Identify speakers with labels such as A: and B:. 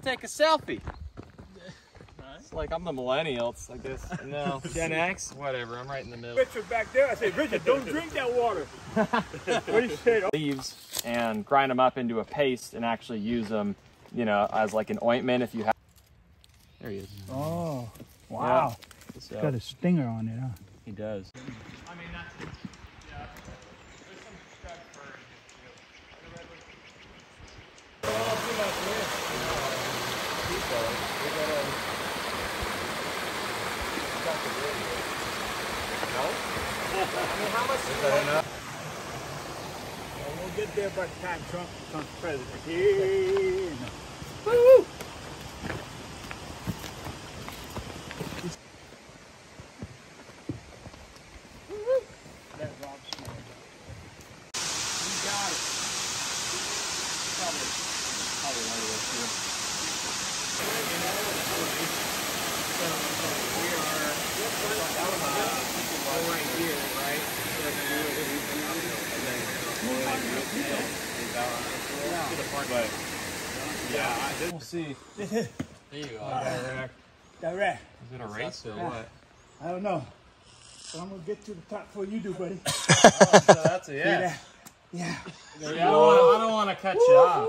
A: take a selfie. It's like I'm the millennial, it's, I guess, no, Gen X, whatever, I'm right in the middle.
B: Richard back there, I said, Richard, don't drink that water. What do you say?
A: Leaves and grind them up into a paste and actually use them, you know, as like an ointment if you have. There he is.
C: Oh, wow.
A: Yeah.
C: So, got a stinger on it, huh?
A: He does.
B: I mean, that's, yeah, there's some scrub fur in here too. I mean, how much is that enough? Well, we'll get there by the time Trump becomes president. Yeah. Woo! That Rob smell. You got it. Probably right up here. We are right here, right? But yeah, we'll see. There you go.
C: Direct.
A: Is it a race or what?
C: I don't know. But I'm going to get to the top before you do, buddy.
A: So that's a yeah.
C: Yeah.
A: I don't want to cut you off.